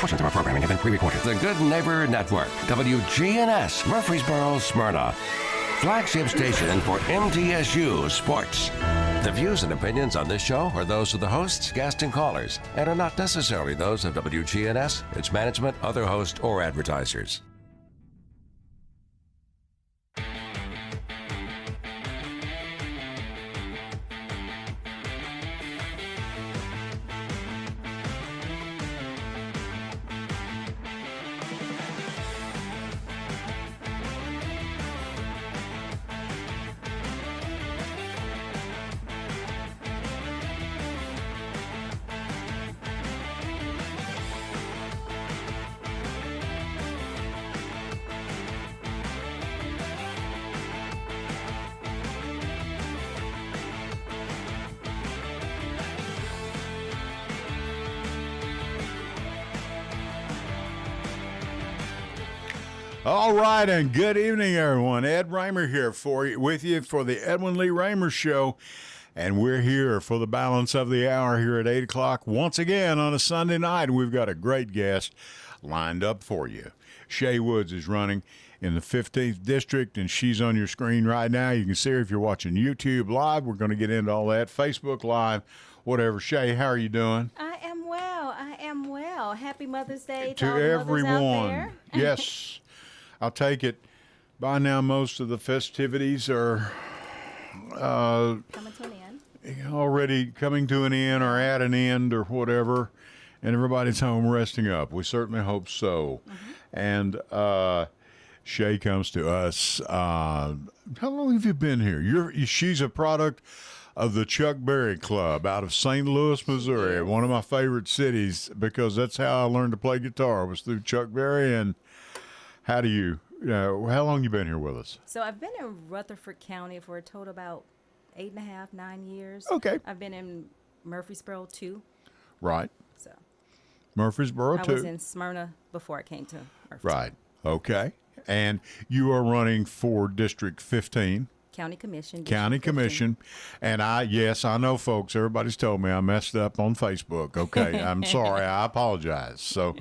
Portions of our programming have been pre-recorded. The Good Neighbor Network, WGNS, Murfreesboro, Smyrna. Flagship station for MTSU Sports. The views and opinions on this show are those of the hosts, guests, and callers, and are not necessarily those of WGNS, its management, other hosts, or advertisers. All right, and good evening, everyone. Ed Raymer here with you for the Edwin Lee Raymer Show, and we're here for the balance of the hour here at 8 o'clock once again on a Sunday night. We've got a great guest lined up for you. Shay Woods is running in the 15th District, and she's on your screen right now. You can see her if you're watching YouTube Live. We're going to get into all that, Facebook Live, whatever. Shay, how are you doing? I am well. Happy Mother's Day to all the mothers out everyone. there. Yes. I'll take it. By now, most of the festivities are Coming to an end. already coming to an end or at an end or whatever, and everybody's home resting up. We certainly hope so. And Shay comes to us. How long have you been here? She's a product of the Chuck Berry Club out of St. Louis, Missouri, one of my favorite cities, because that's how I learned to play guitar, was through Chuck Berry. And how long you been here with us? So I've been in Rutherford County for a total about 8.5, 9 years. Okay. I've been in Murfreesboro too. Right. So Murfreesboro I too. was in Smyrna before I came to Murfreesboro. Right. Okay. And you are running for District 15. County Commission. County District 15. Commission. And I know, folks, everybody's told me I messed up on Facebook. Okay. I'm sorry. I apologize. So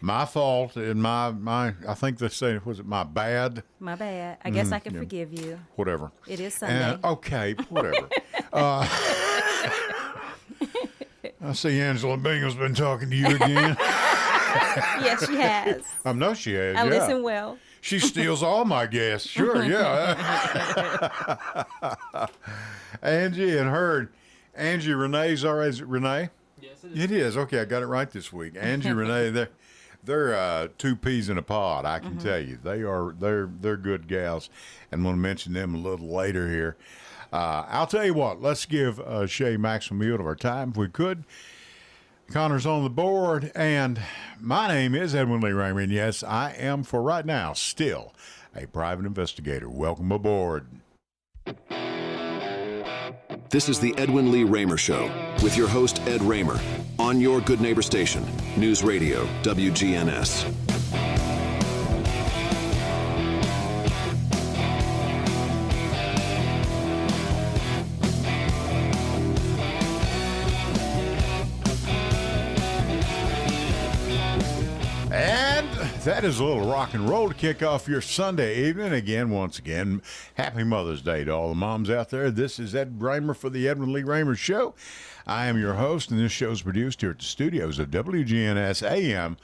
my fault and my I think they say, was it my bad? My bad. I guess I can forgive you. Whatever. It is Sunday. Okay, whatever. I see Angela Bingham's been talking to you again. Yes, she has. I know she has, I listen well. She steals all my guests. Sure, yeah. Angie and her. Angie Renee's all right. Is it Renee? Yes, it is. It is. Okay, I got it right this week. Angie Renee, they're two peas in a pod, I can tell you. They're good gals, and want to mention them a little later here. I'll tell you what, let's give Shay maximum yield of our time if we could. Connor's on the board, and my name is Edwin Lee Raymer, and yes, I am for right now still a private investigator. Welcome aboard. This is the Edwin Lee Raymer Show with your host, Ed Raymer, on your Good Neighbor station, News Radio, WGNS. And that is a little rock and roll to kick off your Sunday evening. Once again, happy Mother's Day to all the moms out there. This is Ed Raymer for the Edwin Lee Raymer Show. I am your host, and this show is produced here at the studios of WGNS AM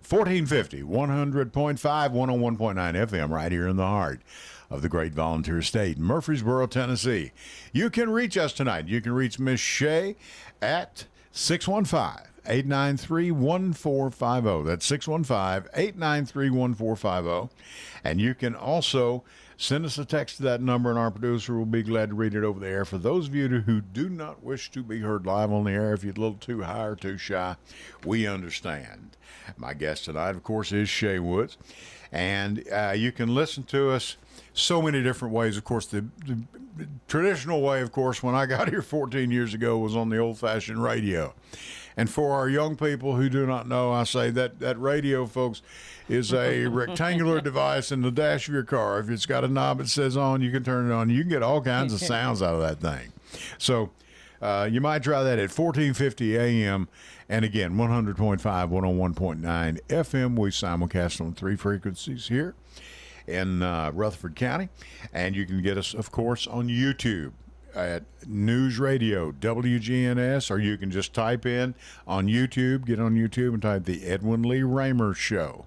1450, 100.5, 101.9 FM, right here in the heart of the great volunteer state, Murfreesboro, Tennessee. You can reach us tonight. You can reach Miss Shay at 615-893-1450. That's 615-893-1450. And you can also send us a text to that number, and our producer will be glad to read it over the air. For those of you who do not wish to be heard live on the air, if you're a little too high or too shy, we understand. My guest tonight, of course, is Shay Woods. And you can listen to us so many different ways. Of course, the traditional way, of course, when I got here 14 years ago, was on the old-fashioned radio. And for our young people who do not know, I say that radio, folks, is a rectangular device in the dash of your car. If it's got a knob that says on, you can turn it on. You can get all kinds of sounds out of that thing. So You might try that at 1450 AM. And again, 100.5, 101.9 FM. We simulcast on 3 frequencies here in Rutherford County. And you can get us, of course, on YouTube at News Radio WGNS, or you can just type in on YouTube, get on YouTube and type the Edwin Lee Raymer Show.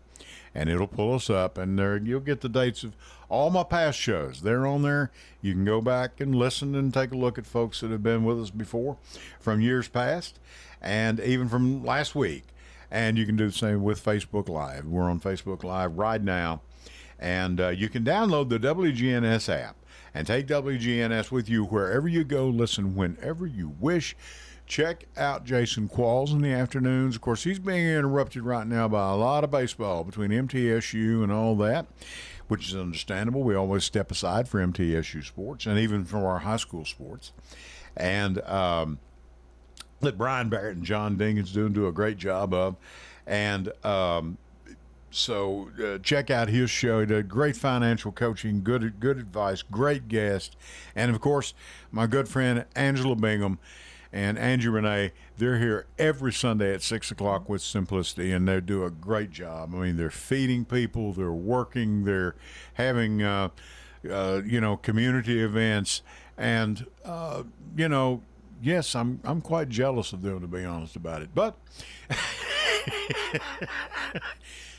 And it'll pull us up, and there you'll get the dates of all my past shows. They're on there. You can go back and listen and take a look at folks that have been with us before from years past and even from last week. And you can do the same with Facebook Live. We're on Facebook Live right now. And you can download the WGNS app and take WGNS with you wherever you go. Listen whenever you wish. Check out Jason Qualls in the afternoons. Of course, he's being interrupted right now by a lot of baseball between MTSU and all that, which is understandable. We always step aside for MTSU sports and even for our high school sports. And that Brian Barrett and John Dinkins do a great job of. And so check out his show. He did great financial coaching, good advice, great guest. And, of course, my good friend Angela Bingham and Angie Renee, they're here every Sunday at 6 o'clock with Simplicity, and they do a great job. I mean, they're feeding people, they're working, they're having, community events. And, yes, I'm quite jealous of them, to be honest about it. But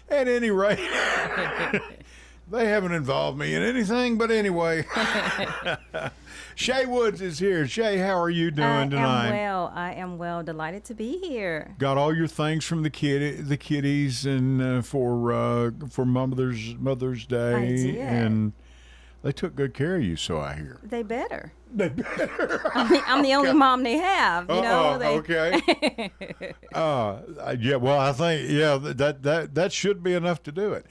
at any rate, they haven't involved me in anything. But anyway, Shay Woods is here. Shay, how are you doing tonight? I am well. Delighted to be here. Got all your things from the kiddies, and for Mother's Day. I did. And they took good care of you, so I hear. They better. They better. I'm the only mom they have. You know. Okay. Yeah. Well, I think that should be enough to do it.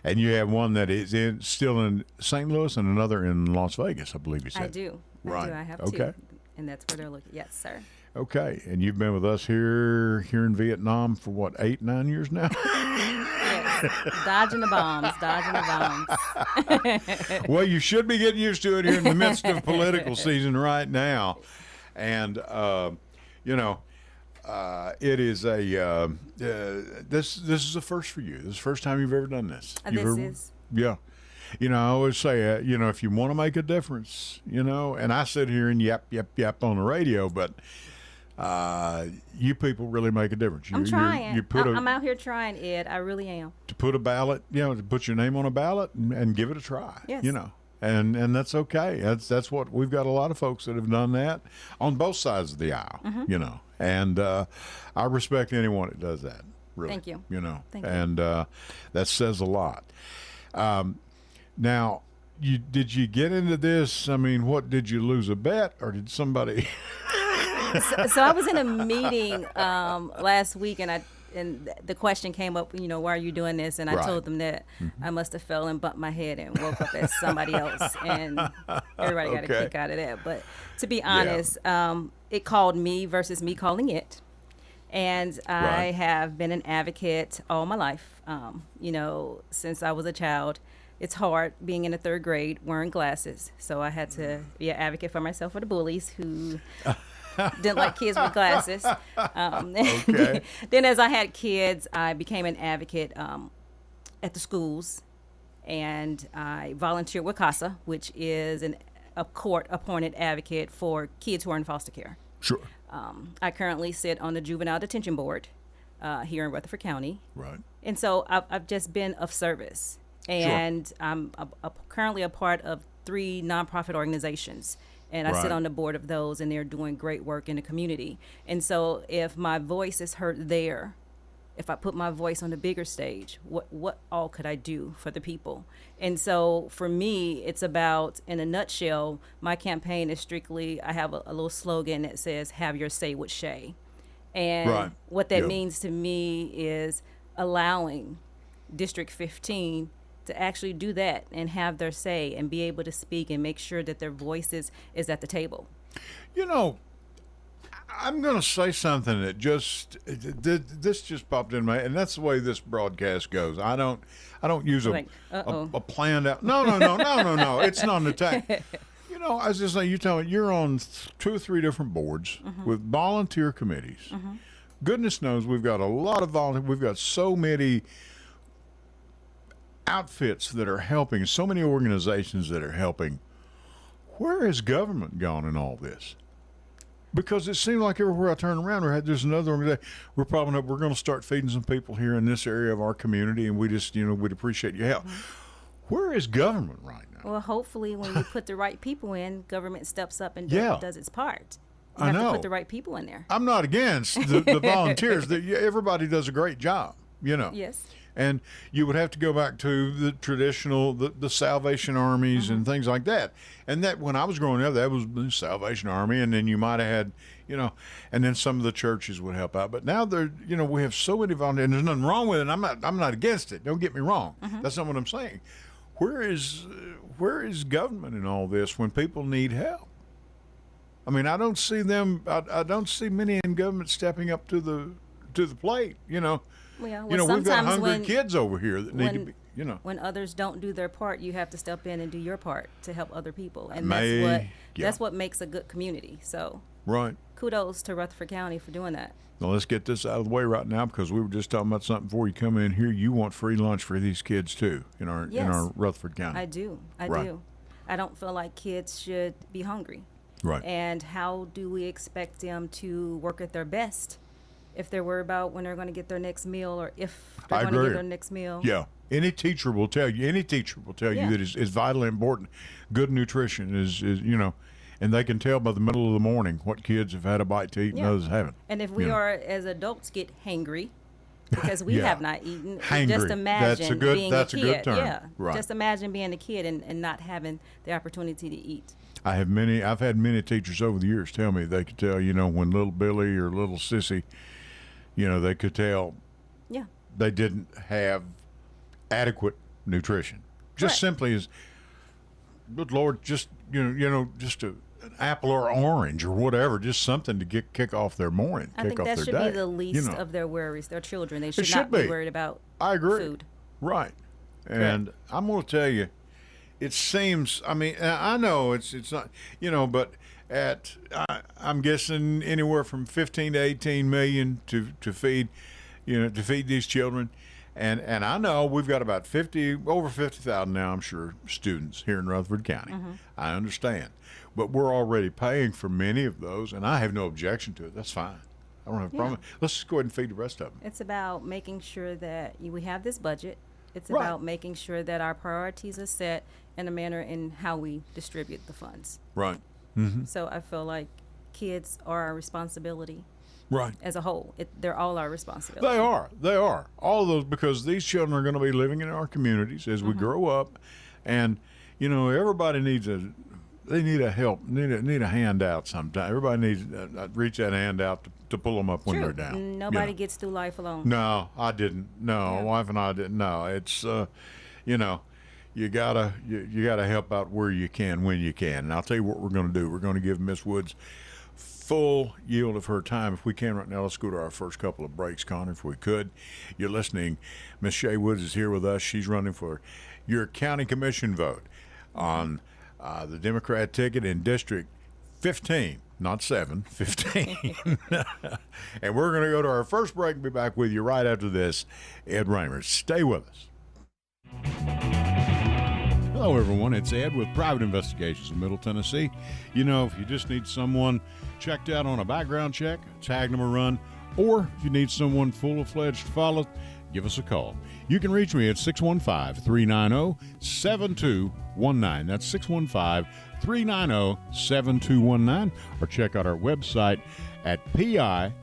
And you have one that is still in St. Louis and another in Las Vegas, I believe you said. I do. Right. I have okay. two. And that's where they're looking. Yes, sir. Okay. And you've been with us here in Vietnam for what, 8-9 years now? Dodging the bombs. Well, you should be getting used to it here in the midst of political season right now. And, it is this is a first for you. This is the first time you've ever done this. Is. Yeah. I always say, if you want to make a difference, and I sit here and yap on the radio, but you people really make a difference. I'm trying. I'm out here trying, Ed. I really am. To put a ballot, to put your name on a ballot and give it a try. Yes. And that's okay. That's what we've got a lot of folks that have done that on both sides of the aisle. Mm-hmm. And I respect anyone that does that. Really. Thank you. Thank you. And that says a lot. Now, did you get into this? I mean, what, did you lose a bet, or did somebody? So I was in a meeting last week, and the question came up, why are you doing this? And I told them that I must have fell and bumped my head and woke up as somebody else, and everybody got a kick out of that. But to be honest, it called me versus me calling it. And I have been an advocate all my life, since I was a child. It's hard being in the 3rd grade wearing glasses. So I had to be an advocate for myself, for the bullies who didn't like kids with glasses. Okay. Then as I had kids, I became an advocate at the schools. And I volunteered with CASA, which is a court-appointed advocate for kids who are in foster care. Sure. I currently sit on the Juvenile Detention Board here in Rutherford County. Right. And so I've just been of service. And sure. I'm currently a part of 3 nonprofit organizations. And I sit on the board of those, and they're doing great work in the community. And so if my voice is heard there, if I put my voice on the bigger stage, what all could I do for the people? And so for me, it's about, in a nutshell, my campaign is strictly, I have a little slogan that says, have your say with Shay. And what that means to me is allowing District 15 to actually do that and have their say and be able to speak and make sure that their voices is at the table. I'm going to say something that this just popped in my, and that's the way this broadcast goes. I don't use a planned out. No. It's not an attack. I was just saying, you're on 2 or 3 different boards with volunteer committees. Goodness knows we've got a lot of volunteers. We've got so many outfits that are helping, so many organizations that are helping. Where has government gone in all this? Because it seemed like everywhere I turn around, there's another organization. We're going to start feeding some people here in this area of our community, and we just, we'd appreciate your help. Where is government right now? Well, hopefully when you put the right people in, government steps up and does its part. You I have know. to put the right people in there. I'm not against the volunteers. Everybody does a great job, Yes. And you would have to go back to the traditional, the Salvation Armies and things like that. And that, when I was growing up, that was the Salvation Army, and then you might have had, and then some of the churches would help out. But now we have so many volunteers, and there's nothing wrong with it. I'm not against it. Don't get me wrong. That's not what I'm saying. Where is government in all this when people need help? I mean, I don't see them. I don't see many in government stepping up to the plate. Well, We've got hungry when, kids over here that need to be. When others don't do their part, you have to step in and do your part to help other people, and that's what makes a good community. So, right. Kudos to Rutherford County for doing that. Now let's get this out of the way right now, because we were just talking about something before you come in here. You want free lunch for these kids too in our Rutherford County. I do. Right. Do. I don't feel like kids should be hungry. Right. And how do we expect them to work at their best if they're worried about when they're going to get their next meal, or if they're going to get their next meal? Yeah. Any teacher will tell you that it's vitally important. Good nutrition is and they can tell by the middle of the morning what kids have had a bite to eat and others haven't. And if we are, as adults, get hangry because we have not eaten, hangry. Just imagine being a kid. A good term. Yeah. Right. Just imagine being a kid and not having the opportunity to eat. I've had many teachers over the years tell me they could tell, when little Billy or little Sissy, they could tell they didn't have adequate nutrition. Just simply as, good Lord, just, just an apple or orange or whatever, just something to kick off their morning, I think that should be the least of their worries. Their children, they should not be worried about I agree. food. Right. And I'm going to tell you, it seems, I know it's not, but I'm guessing anywhere from 15 to 18 million to feed these children. And I know we've got about over 50,000 now, I'm sure, students here in Rutherford County. I understand. But we're already paying for many of those, and I have no objection to it. That's fine. I don't have a problem. Let's just go ahead and feed the rest of them. It's about making sure that we have this budget. It's about making sure that our priorities are set in a manner in how we distribute the funds. Right. So I feel like kids are our responsibility. Right. As a whole, they're all our responsibility. They are. All of those, because these children are going to be living in our communities as we grow up, and everybody needs a handout sometime. Everybody needs reach that hand out to pull them up when they're down. Nobody gets through life alone. No, I didn't. No, wife and I didn't. No, it's you gotta help out where you can, when you can. And I'll tell you what we're going to do. We're going to give Miss Woods full yield of her time if we can right now. Let's go to our first couple of breaks, Connor, if we could. You're listening. Miss Shay Woods is here with us. She's running for your county commission vote on the Democrat ticket in District 15, not 7, 15. And we're going to go to our first break and be back with you right after this. Ed Raymer, stay with us. Hello, everyone. It's Ed with Private Investigations in Middle Tennessee. If you just need someone checked out on a background check, tag them a run, or if you need someone full-fledged to follow, give us a call. You can reach me at 615-390-7219. That's 615-390-7219. Or check out our website at piofmt.com.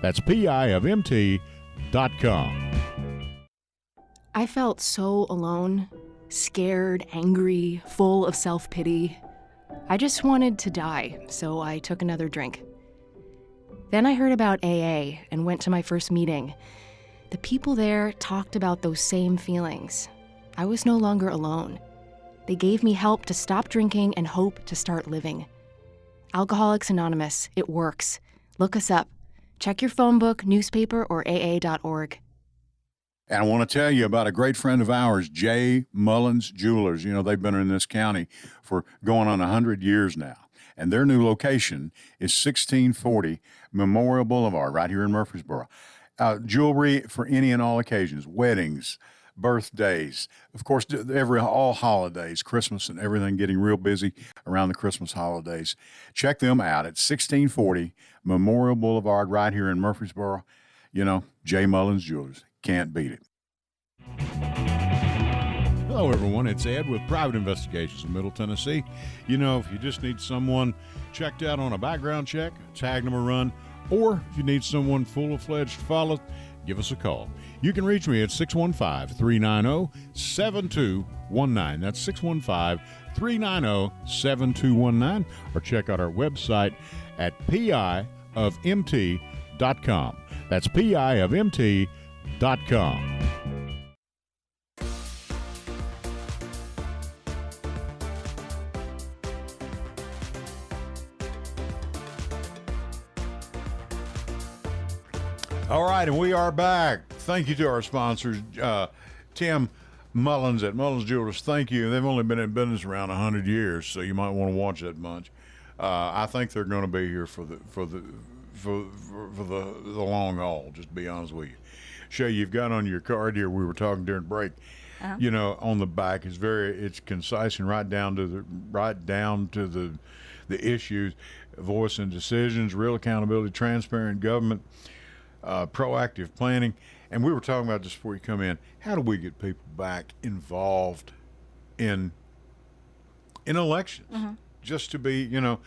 That's piofmt.com. I felt so alone, scared, angry, full of self-pity. I just wanted to die, so I took another drink. Then I heard about AA and went to my first meeting. The people there talked about those same feelings. I was no longer alone. They gave me help to stop drinking and hope to start living. Alcoholics Anonymous, it works. Look us up. Check your phone book, newspaper, or AA.org. And I want to tell you about a great friend of ours, J. Mullins Jewelers. You know, they've been in this county for going on 100 years now. And their new location is 1640 Memorial Boulevard right here in Murfreesboro. Jewelry for any and all occasions, weddings, birthdays, of course, all holidays, Christmas and everything, getting real busy around the Christmas holidays. Check them out at 1640 Memorial Boulevard right here in Murfreesboro. You know, J. Mullins Jewelers. Can't beat it. Hello, everyone. It's Ed with Private Investigations in Middle Tennessee. You know, if you just need someone checked out on a background check, a tag number run, or if you need someone full-fledged to follow, give us a call. You can reach me at 615-390-7219. That's 615-390-7219. Or check out our website at piofmt.com. That's piofmt.com. All right, and we are back. Thank you to our sponsors, Tim Mullins at Mullins Jewelers. Thank you. They've only been in business around 100 years, so you might want to watch that bunch. I think they're going to be here for the long haul. Just to be honest with you, Shay, you've got on your card here. We were talking during break. Uh-huh. You know, on the back it's concise and right down to the issues, voice and decisions, real accountability, transparent government. Proactive planning, and we were talking about just before you come in. How do we get people back involved in elections? Mm-hmm. Just to be, you know,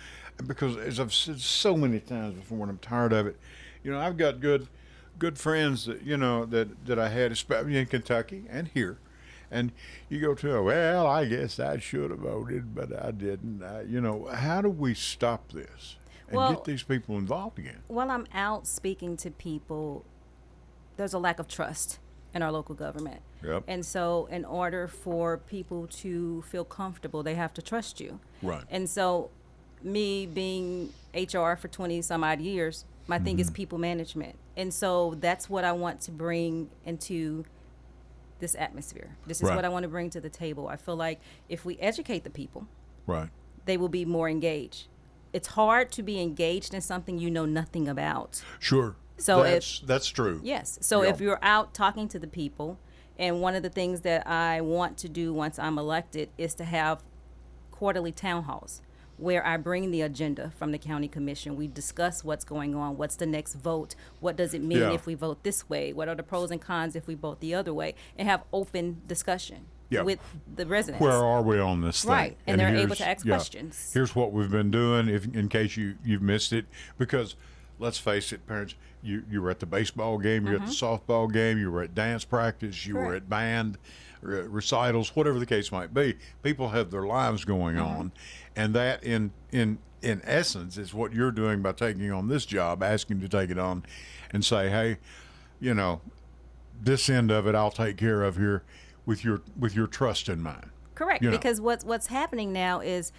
because as I've said so many times before, and I'm tired of it. You know, I've got good friends that that I had, especially in Kentucky and here, and you go to, well, I guess I should have voted, but I didn't. How do we stop this? And get these people involved again. While I'm out speaking to people, there's a lack of trust in our local government. Yep. And so in order for people to feel comfortable, they have to trust you. Right. And so me being HR for 20 some odd years, my thing is people management. And so that's what I want to bring into this atmosphere. This is what I want to bring to the table. I feel like if we educate the people, right, they will be more engaged. It's hard to be engaged in something you know nothing about. Sure. So that's true. Yes. So if you're out talking to the people, and one of the things that I want to do once I'm elected is to have quarterly town halls where I bring the agenda from the county commission. We discuss what's going on, what's the next vote, what does it mean if we vote this way, what are the pros and cons if we vote the other way, and have open discussion. With the residents. Where are we on this thing? Right, and they're able to ask questions. Here's what we've been doing, in case you've missed it, because let's face it, parents, you were at the baseball game, you were at the softball game, you were at dance practice, you were at band recitals, whatever the case might be. People have their lives going on, and that in essence is what you're doing by taking on this job, asking to take it on, and say, hey, this end of it I'll take care of here. With your trust in mind. Correct, because what's happening now is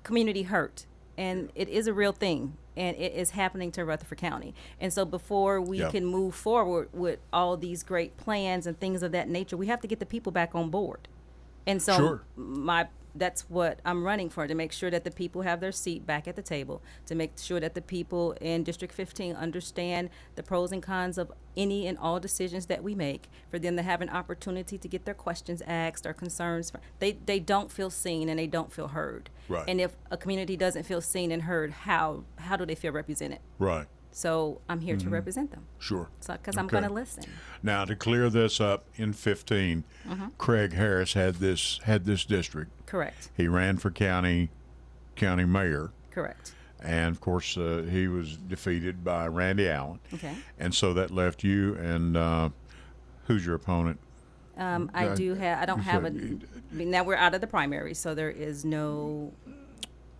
community hurt, and it is a real thing, and it is happening to Rutherford County. And so before we can move forward with all these great plans and things of that nature, we have to get the people back on board. And so that's what I'm running for, to make sure that the people have their seat back at the table, to make sure that the people in District 15 understand the pros and cons of any and all decisions that we make, for them to have an opportunity to get their questions asked or concerns. They don't feel seen and they don't feel heard. Right. And if a community doesn't feel seen and heard, how do they feel represented? Right. So I'm here to represent them. Sure. Because I'm going to listen. Now, to clear this up, in 15, Craig Harris had this district. Correct. He ran for county mayor. Correct. And of course, he was defeated by Randy Allen. Okay. And so that left you and who's your opponent? Now we're out of the primary, so there is no.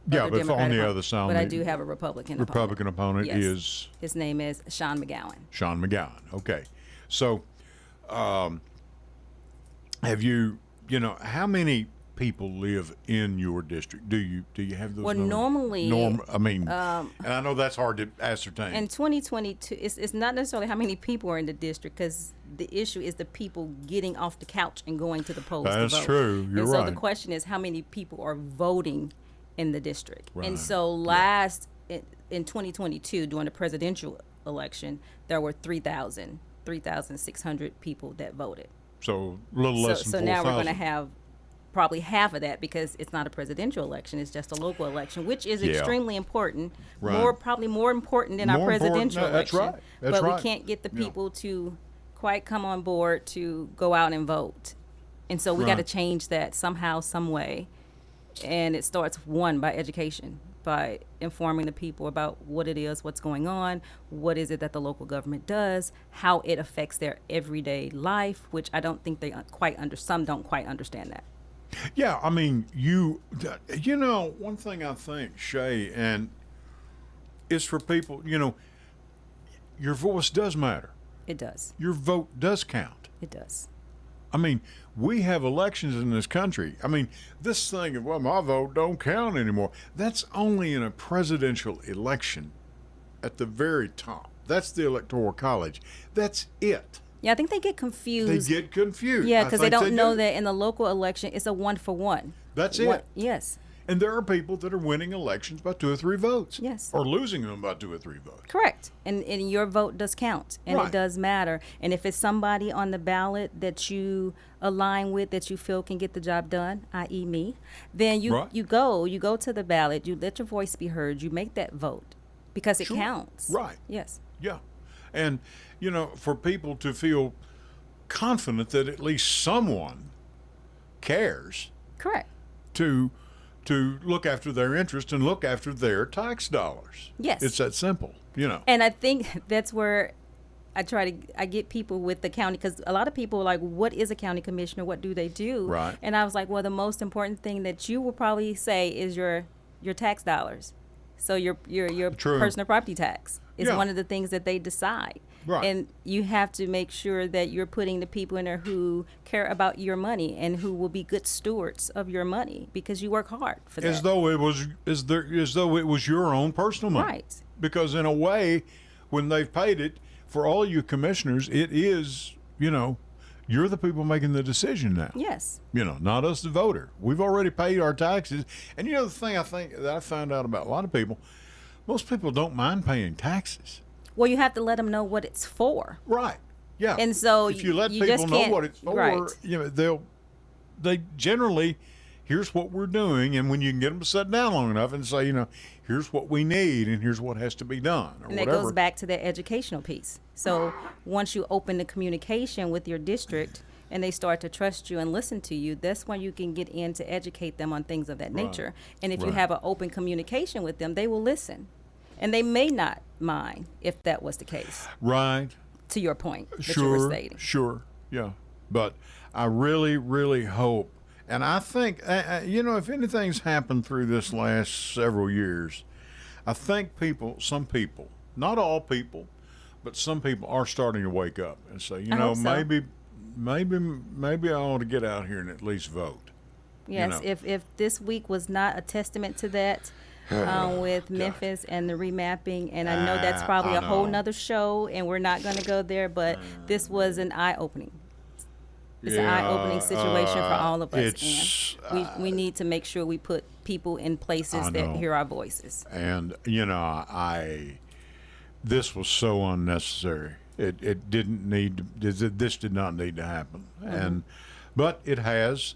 Yeah, but Democratic on the other side. But I do have a Republican opponent yes. is? His name is Sean McGowan. Sean McGowan, okay. So have you, how many people live in your district? Do you have those Well, numbers? normally, and I know that's hard to ascertain. in 2022, it's not necessarily how many people are in the district, because the issue is the people getting off the couch and going to the polls to vote. That's true. You're and so right. the question is, how many people are voting in the district? Right. And so in 2022, during the presidential election, there were 3,600 people that voted. So a little less So than 4,000. now we're going to have probably half of that, because it's not a presidential election, it's just a local election, which is extremely important. Right. Probably more important than our More important. presidential No, that's election. right. That's but right. we can't get the people to quite come on board to go out and vote. And so we got to Right. change that somehow, some way. And it starts, one, by education, by informing the people about what it is, what's going on, what is it that the local government does, how it affects their everyday life, which I don't think they some don't quite understand that. Yeah, I mean, you know, one thing I think, Shay, and it's for people, your voice does matter. It does. Your vote does count. It does. I mean, we have elections in this country. I mean, this thing of, well, my vote don't count anymore, that's only in a presidential election at the very top. That's the Electoral College. That's it. Yeah, I think they get confused. They get confused. Yeah, I because they think don't know do. that in the local election, it's a 1-for-1. That's it. Yes. And there are people that are winning elections by 2 or 3 votes. Yes. Or losing them by 2 or 3 votes. Correct. And your vote does count, and Right. it does matter. And if it's somebody on the ballot that you align with, that you feel can get the job done, i.e. me, then you Right. you go to the ballot, you let your voice be heard, you make that vote, because it Sure. counts. Right. Yes. Yeah. And, for people to feel confident that at least someone cares Correct. to look after their interest and look after their tax dollars. Yes. It's that simple, And I think that's where I get people with the county, because a lot of people are like, what is a county commissioner? What do they do? Right. And I was like, well, the most important thing that you will probably say is your tax dollars. So your True. personal property tax is Yeah. one of the things that they decide. Right. And you have to make sure that you're putting the people in there who care about your money and who will be good stewards of your money, because you work hard for that. As though it was your own personal money. Right. Because in a way, when they've paid it, for all you commissioners, it is, you're the people making the decision now. Yes. Not us, the voter. We've already paid our taxes. And the thing I think that I found out about a lot of people, most people don't mind paying taxes. Well, you have to let them know what it's for. Right. Yeah. And so if you let you people just know can't- what it's for, right. they generally, here's what we're doing, and when you can get them to sit down long enough and say, here's what we need and here's what has to be done, or And whatever. that goes back to that educational piece. So once you open the communication with your district and they start to trust you and listen to you, that's when you can get in to educate them on things of that nature. And if you Right. have an open communication with them, they will listen. And they may not mind if that was the case, Right. to your point that you were stating. Sure, yeah. But I really, really hope, and I think, if anything's happened through this last several years, I think some people, not all people, but some people are starting to wake up and say, I hope so. maybe I ought to get out here and at least vote. Yes, if this week was not a testament to that, with Memphis and the remapping, and I know that's probably I a whole know. nother show, and we're not going to go there, but this was an eye-opening. It's an eye-opening situation for all of us, and we need to make sure we put people in places I that know. hear our voices. And this was so unnecessary. It didn't need. This did not need to happen. But it has,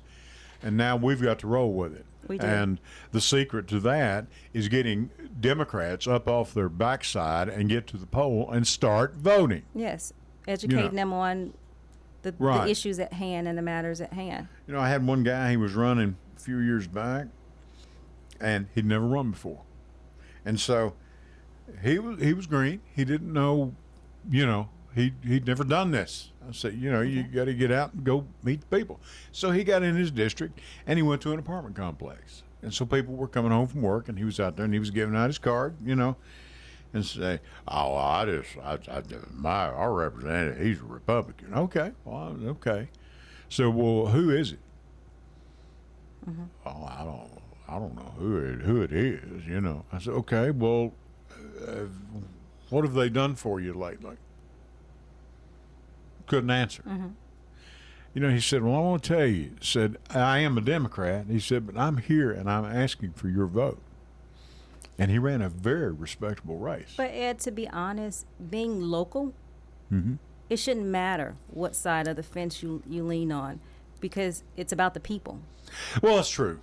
and now we've got to roll with it. We do. And the secret to that is getting Democrats up off their backside and get to the poll and start voting. Yes, educating them on the Right. issues at hand and the matters at hand. I had one guy, he was running a few years back, and he'd never run before. And so he was green. He didn't know, he'd never done this. I said, you got to get out and go meet the people. So he got in his district, and he went to an apartment complex. And so people were coming home from work, and he was out there, and he was giving out his card, and say, oh, our representative, he's a Republican. Okay, well, okay. So, well, who is it? Oh, I don't know who it is, you know. I said, okay, well, what have they done for you lately? Couldn't answer. You know, he said, well, I want to tell you, said, I am a Democrat. He said, but I'm here and I'm asking for your vote. And he ran a very respectable race. But Ed, to be honest, being local, it shouldn't matter what side of the fence you lean on, because it's about the people. Well, that's true.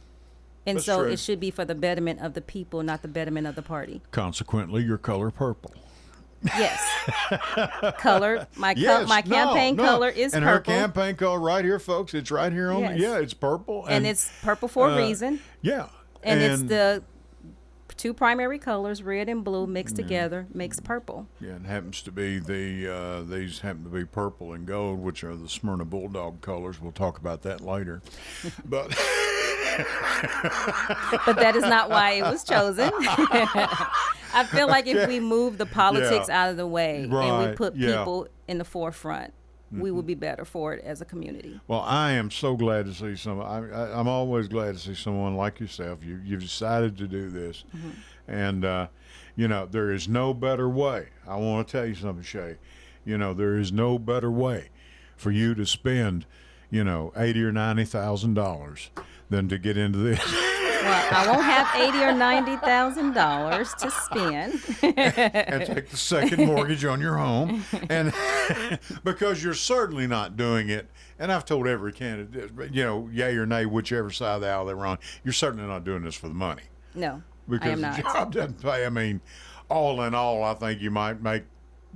And That's so true. it should be for the betterment of the people, not the betterment of the party. Consequently, your color purple. Yes. Color. My Yes, campaign no. color is and purple. her campaign color right here, folks. It's right here on Yes. the, it's purple. And it's purple for a reason. Yeah. And it's the two primary colors, red and blue, mixed together, makes purple. Yeah, and happens to be these happen to be purple and gold, which are the Smyrna Bulldog colors. We'll talk about that later. But But that is not why it was chosen. I feel like if we move the politics out of the way and we Right, put yeah. people in the forefront, we will be better for it as a community. well, I am so glad to see I'm always glad to see someone like yourself. You've decided to do this, and you know there is no better way. I want to tell you something, Shay. You know there is no better way for you to spend, you know, $80,000 or $90,000 than to get into this. Well, I won't have $80,000 or $90,000 to spend. And take the second mortgage on your home, and because you're certainly not doing it. And I've told every candidate, you know, yay or nay, whichever side of the aisle they're on, you're certainly not doing this for the money. No, Because I am the not. job doesn't pay. I mean, all in all, I think you might make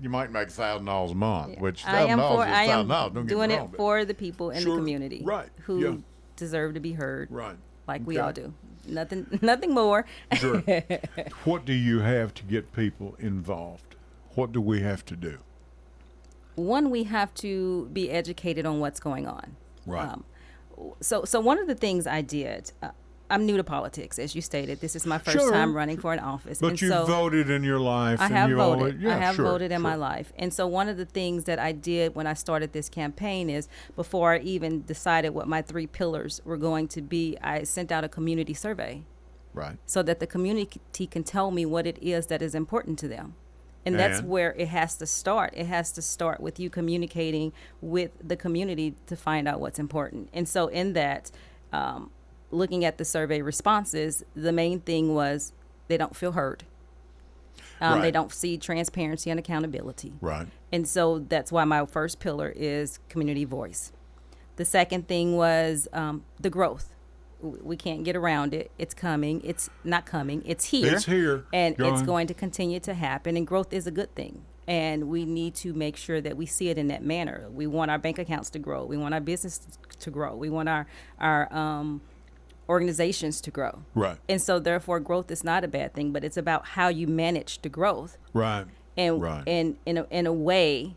$1,000 a month, which I am $1,000 for. is I am $1,000. Don't get doing me it wrong, but- for the people in Sure, the community, right, who yeah. deserve to be heard, Right. like we Okay. all do. Nothing more. Sure. What do you have to get people involved? What do we have to do? One, we have to be educated on what's going on. Right. So one of the things I did, I'm new to politics, as you stated. This is my first Sure. time running for an office. But and you so voted in your life. I and have you voted. always, yeah, I have sure, voted in my sure. life. And so one of the things that I did when I started this campaign is, before I even decided what my 3 pillars were going to be, I sent out a community survey Right. so that the community can tell me what it is that is important to them. And that's And? where it has to start. It has to start with you communicating with the community to find out what's important. And so in that, looking at the survey responses, the main thing was they don't feel heard. They Right. don't see transparency and accountability. Right. And so that's why my first pillar is community voice. The second thing was the growth. We can't get around it. It's coming. It's not coming. It's here. It's here. And Go it's on. going to continue to happen. And growth is a good thing. And we need to make sure that we see it in that manner. We want our bank accounts to grow. We want our business to grow. We want our organizations to grow. Right. And so therefore growth is not a bad thing, but it's about how you manage the growth Right. and Right. in a way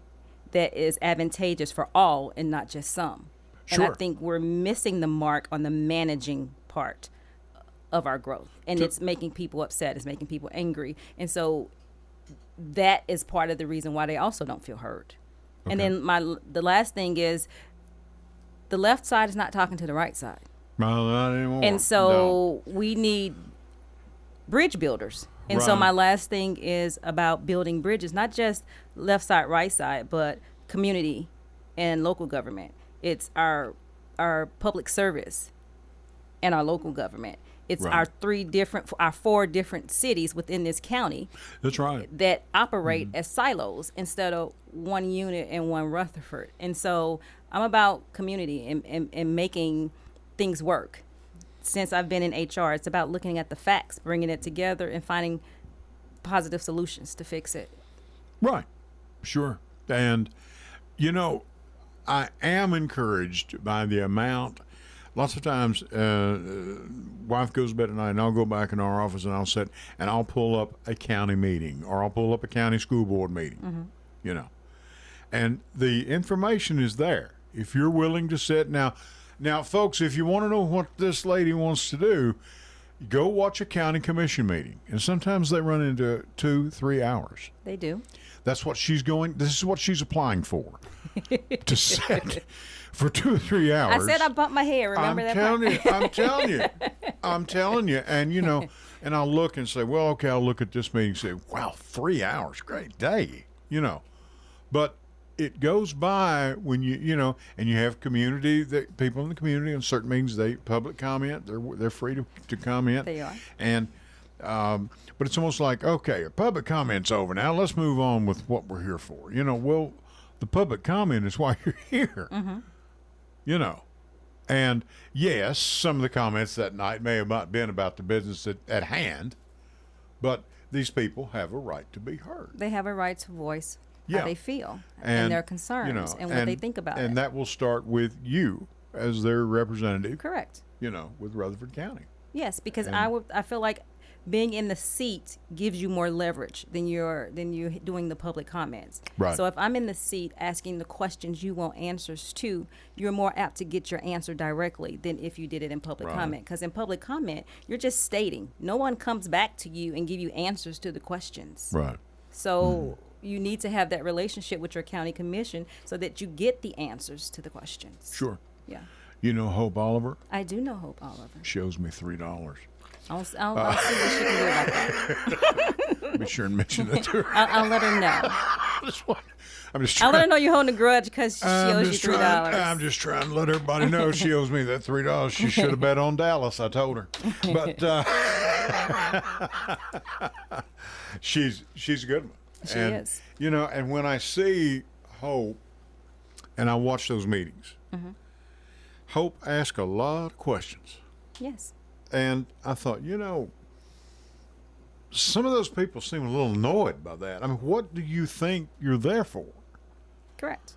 that is advantageous for all and not just some. And I Sure. think we're missing the mark on the managing part of our growth. And it's making people upset, it's making people angry. And so that is part of the reason why they also don't feel heard. And then the last thing is the left side is not talking to the right side. No, not anymore. And so we need bridge builders. And so Right. my last thing is about building bridges, not just left side, right side, but community and local government. It's our public service and our local government. It's Right. our 4 different cities within this county That's right. that operate Mm-hmm. as silos instead of one unit and one Rutherford. And so I'm about community and making things work. Since I've been in HR, it's about looking at the facts, bringing it together, and finding positive solutions to fix it. Right. Sure. And, you know, I am encouraged by the amount. Lots of times, wife goes to bed at night, and I'll go back in our office and I'll sit and I'll pull up a county meeting or I'll pull up a county school board meeting, you know. And the information is there if you're willing to sit. Now, folks, if you want to know what this lady wants to do, Go watch a county commission meeting, and sometimes they run into 2-3 hours. They do. This is what she's applying for. To sit for 2 or 3 hours. I said I bumped my hair. Remember that part? I'm telling you. And, and I'll look and say, well, okay, I'll look at this meeting and say, wow, 3 hours, great day, But it goes by when and you have people in the community in certain meetings, they public comment, they're free to comment. They are. And, but it's almost like, okay, public comment's over now. Let's move on with what we're here for. Well, the public comment is why you're here. Mm-hmm. And yes, some of the comments that night may have not been about the business at hand, but these people have a right to be heard. They have a right to voice how they feel and their concerns and what they think about it. And that will start with you as their representative. Correct. With Rutherford County. Yes, because I feel like being in the seat gives you more leverage than you doing the public comments. Right. So if I'm in the seat asking the questions you want answers to, you're more apt to get your answer directly than if you did it in public comment. Because in public comment, you're just stating. No one comes back to you and give you answers to the questions. Right. So you need to have that relationship with your county commission so that you get the answers to the questions. Sure. Yeah. You know Hope Oliver? I do know Hope Oliver. She owes me $3. I'll see what she can do about that. Be sure and mention that to her. I'll let her know. I'll let her know you're holding a grudge because she owes you $3. I'm just trying to let everybody know she owes me that $3. She should have bet on Dallas, I told her. But she's a good one. She is. And when I see Hope, and I watch those meetings, Hope asks a lot of questions. Yes. And I thought, some of those people seem a little annoyed by that. I mean, what do you think you're there for? Correct.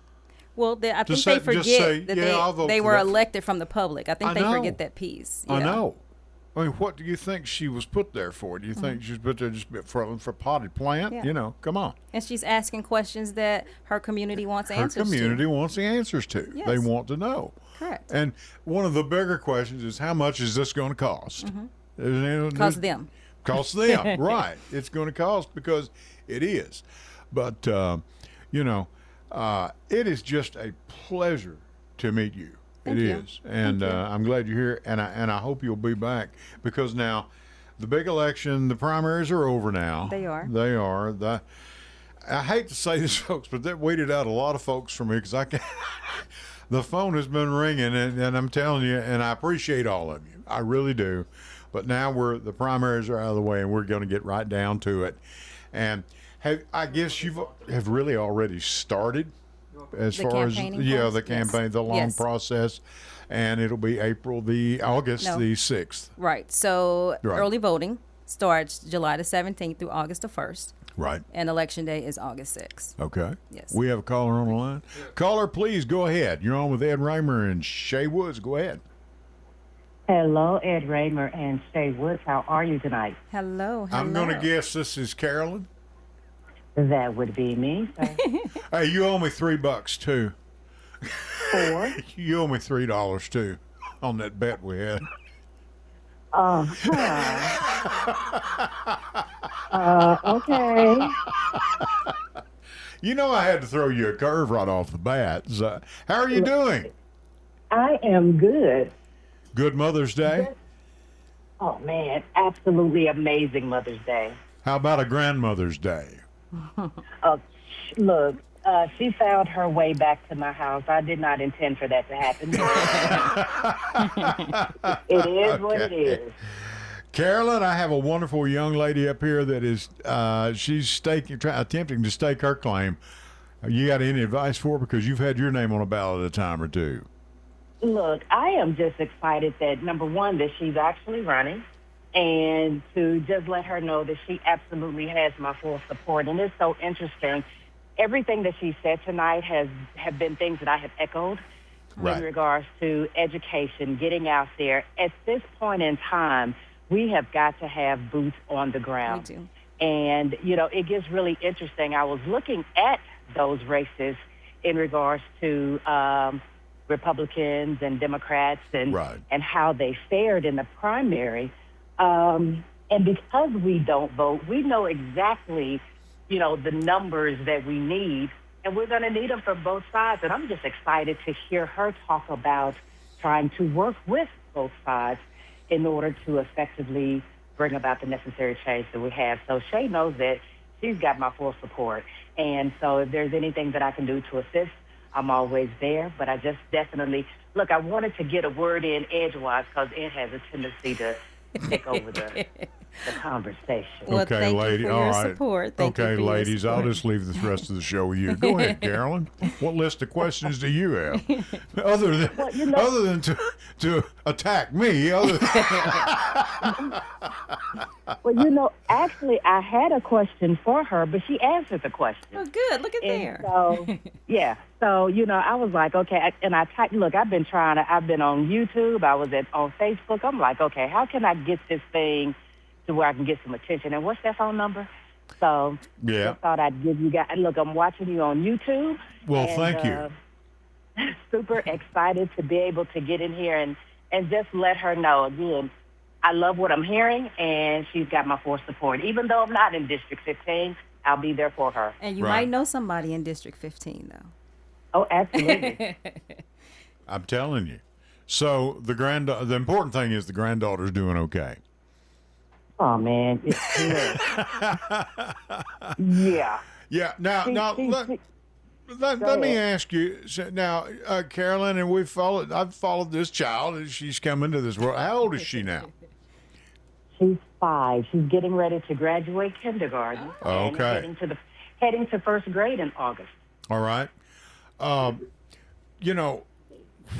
Well, I think they forget that they were elected from the public. I think they forget that piece. I know. I mean, what do you think she was put there for? Do you think she was put there just for potted plant? Yeah. Come on. And she's asking questions that her community wants answers to. Her community wants the answers to. Yes. They want to know. Correct. And one of the bigger questions is, how much is this going to cost? Cost them. Cost them, right. It's going to cost because it is. But, it is just a pleasure to meet you. Thank you. It is. And I'm glad you're here, and I hope you'll be back, because now the big election, the primaries are over now. They are. They are. I hate to say this, folks, but that weeded out a lot of folks for me, because the phone has been ringing, and I'm telling you, and I appreciate all of you. I really do. But now the primaries are out of the way, and we're going to get right down to it. And I guess you have really already started as far as the campaign, the long process, and it'll be August the 6th. Right. So early voting starts July the 17th through August the 1st. Right. And election day is August 6th. Okay. Yes. We have a caller on the line. Caller, please go ahead. You're on with Ed Raymer and Shay Woods. Go ahead. Hello, Ed Raymer and Shay Woods. How are you tonight? Hello. I'm going to guess this is Carolyn. That would be me. Hey, you owe me $3 too. 4? You owe me $3 too on that bet we had. Okay. I had to throw you a curve right off the bat. So, how are you doing? I am good. Good Mother's Day? Oh, man. Absolutely amazing Mother's Day. How about a Grandmother's Day? Look, she found her way back to my house. I did not intend for that to happen. It is what it is. Carolyn, I have a wonderful young lady up here that is, she's attempting to stake her claim. You got any advice for her? Because you've had your name on a ballot a time or two. Look, I am just excited that, number one, that she's actually running, and to just let her know that she absolutely has my full support. And it's so interesting. Everything that she said tonight have been things that I have echoed in regards to education, getting out there. At this point in time, we have got to have boots on the ground. We do. And, it gets really interesting. I was looking at those races in regards to Republicans and Democrats and how they fared in the primary. And because we don't vote, we know exactly, the numbers that we need, and we're going to need them for both sides. And I'm just excited to hear her talk about trying to work with both sides in order to effectively bring about the necessary change that we have. So Shay knows that she's got my full support. And so if there's anything that I can do to assist, I'm always there. But I just definitely, look, I wanted to get a word in edgewise because it has a tendency to take over the conversation. Well, Okay, thank lady. you for All your right. support. Thank you Okay, for your ladies, I'll support. just leave the rest of the show with you. Go ahead, Carolyn. What list of questions do you have? Other than to attack me. Well, actually, I had a question for her, but she answered the question. Oh, good. Look at there. So, yeah. So, I was like, okay, and I typed, look, I've been on YouTube, I was on Facebook. I'm like, okay, how can I get this thing to where I can get some attention? And what's that phone number? So, Yeah. I thought I'd give you guys, look, I'm watching you on YouTube. Well, and, thank you. Super excited to be able to get in here and just let her know, again, I love what I'm hearing, and she's got my full support. Even though I'm not in District 15, I'll be there for her. And you Right. might know somebody in District 15, though. Oh, absolutely. I'm telling you. So the important thing is the granddaughter's doing okay. Oh, man. It's clear. Yeah. Yeah. Now, She- let me ahead. ask you now, Carolyn, and I've followed this child as she's come into this world. How old is she now? She's 5. She's getting ready to graduate kindergarten. Oh, and okay. heading to first grade in August. All right.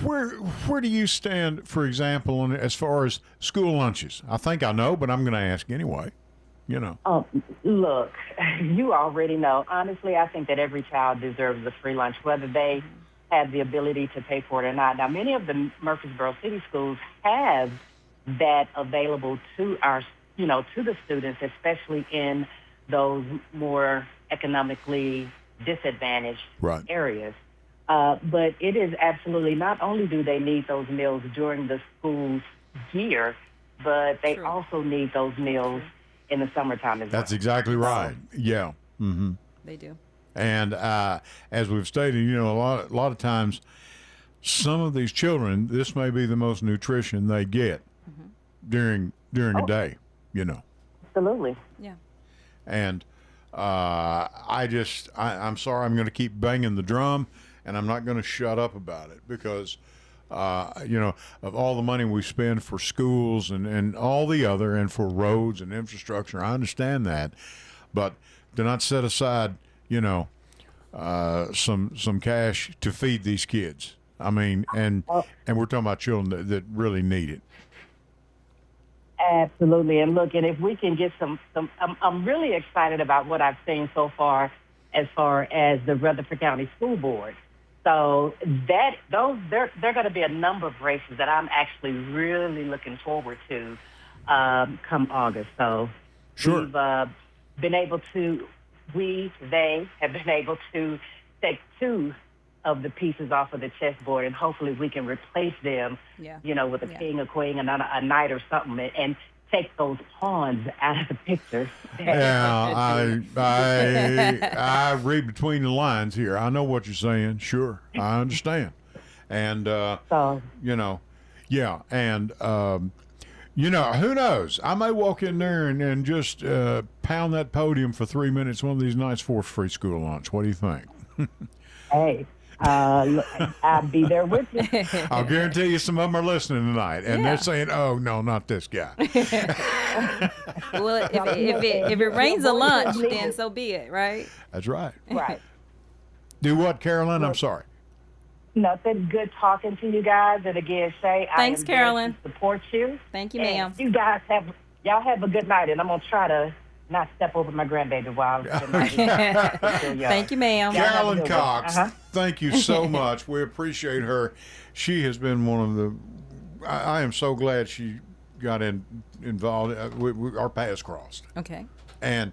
Where do you stand, for example, as far as school lunches? I think I know, but I'm going to ask anyway. Oh, look, you already know. Honestly, I think that every child deserves a free lunch, whether they have the ability to pay for it or not. Now, many of the Murfreesboro City schools have that available to to the students, especially in those more economically disadvantaged Right. areas. But it is absolutely, not only do they need those meals during the school's year, but they True. also need those meals in the summertime as well. That's exactly right. Yeah. Mm-hmm. They do. And as we've stated, a lot of times, some of these children, this may be the most nutrition they get during a day. Absolutely. Yeah. And I'm sorry, I'm going to keep banging the drum, and I'm not going to shut up about it because, of all the money we spend for schools and all the other, and for roads and infrastructure, I understand that, but do not set aside, some cash to feed these kids. I mean, and we're talking about children that really need it. Absolutely. And look, and if we can get I'm really excited about what I've seen so far as the Rutherford County School Board. So they're going to be a number of races that I'm actually really looking forward to come August. So Sure. they have been able to take 2 of the pieces off of the chessboard, and hopefully we can replace them, Yeah. with a king, a queen, and a knight or something, and take those pawns out of the picture. Yeah, I read between the lines here. I know what you're saying. Sure, I understand. And So, yeah, and who knows? I may walk in there and just pound that podium for 3 minutes one of these nights for free school lunch. What do you think? hey, look, I'll be there with you. I'll guarantee you some of them are listening tonight, and they're saying, "Oh no, not this guy." Well, if it rains a lunch, then so be it, right? That's right. Right. Do what, Carolyn? I'm sorry. Nothing. Good talking to you guys. And again, Shay, Thanks, I am there Carolyn. to support you. Thank you, And ma'am. you guys have a good night, and I'm gonna try to not step over my grandbaby while Thank you, ma'am. Yeah. Carolyn have a good one. Cox, Uh-huh. thank you so much. We appreciate her. She has been one of the. I am so glad she got involved. Our paths crossed, Okay. and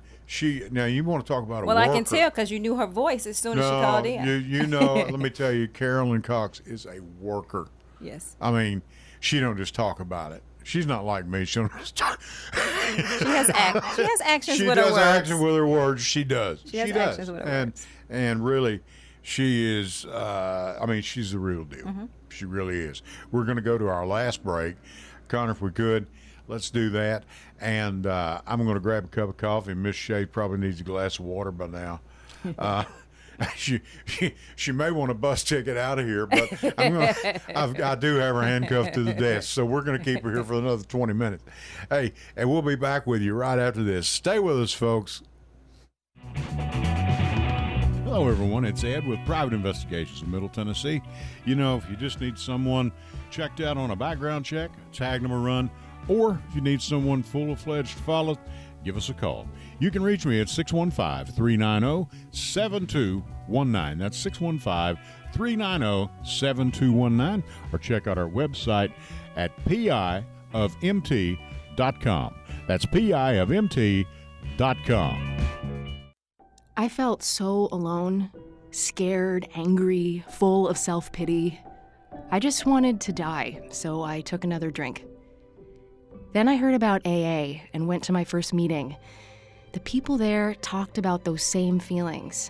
now you want to talk about a Well, worker. I can tell because you knew her voice as soon as she called in. Let me tell you, Carolyn Cox is a worker. Yes. I mean, she don't just talk about it. She's not like me. She'll start. She has actions She with her does words. action with her words. She does. She has does. actions with her and words. and really, she is. I mean, she's the real deal. Mm-hmm. She really is. We're going to go to our last break, Connor. If we could, let's do that. And I'm going to grab a cup of coffee. Miss Shea probably needs a glass of water by now. She may want a bus ticket out of here, but I do have her handcuffed to the desk, so we're going to keep her here for another 20 minutes. Hey, and we'll be back with you right after this. Stay with us, folks. Hello, everyone. It's Ed with Private Investigations in Middle Tennessee. You know, if you just need someone checked out on a background check, tag them a run, or if you need someone full-fledged to follow, give us a call. You can reach me at 615-390-7219. That's 615-390-7219. Or check out our website at piofmt.com. That's piofmt.com. I felt so alone, scared, angry, full of self-pity. I just wanted to die, so I took another drink. Then I heard about AA and went to my first meeting. The people there talked about those same feelings.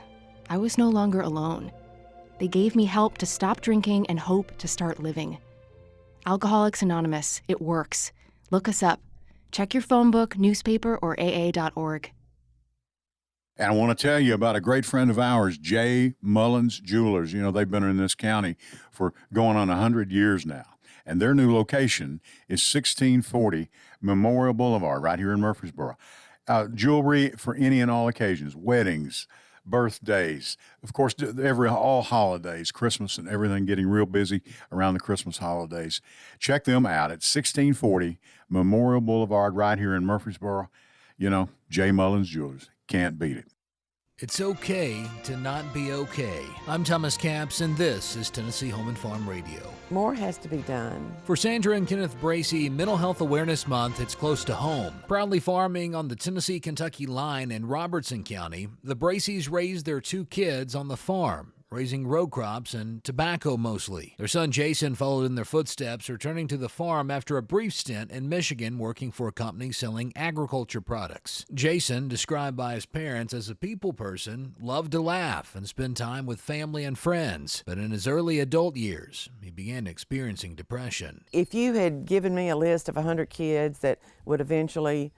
I was no longer alone. They gave me help to stop drinking and hope to start living. Alcoholics Anonymous, it works. Look us up. Check your phone book, newspaper, or aa.org. And I want to tell you about a great friend of ours, J. Mullins Jewelers. You know, they've been in this county for going on 100 years now. And their new location is 1640 Memorial Boulevard, right here in Murfreesboro. Jewelry for any and all occasions, weddings, birthdays, of course, all holidays, Christmas and everything, getting real busy around the Christmas holidays. Check them out at 1640 Memorial Boulevard, right here in Murfreesboro. You know, J. Mullins Jewelers. Can't beat it. It's okay to not be okay. I'm Thomas Capps, and this is Tennessee Home and Farm Radio. More has to be done. For Sandra and Kenneth Bracey, Mental Health Awareness Month hits close to home. Proudly farming on the Tennessee-Kentucky line in Robertson County, the Braceys raised their 2 kids on the farm, raising row crops and tobacco mostly. Their son Jason followed in their footsteps, returning to the farm after a brief stint in Michigan working for a company selling agriculture products. Jason, described by his parents as a people person, loved to laugh and spend time with family and friends. But in his early adult years, he began experiencing depression. If you had given me a list of 100 kids that would eventually,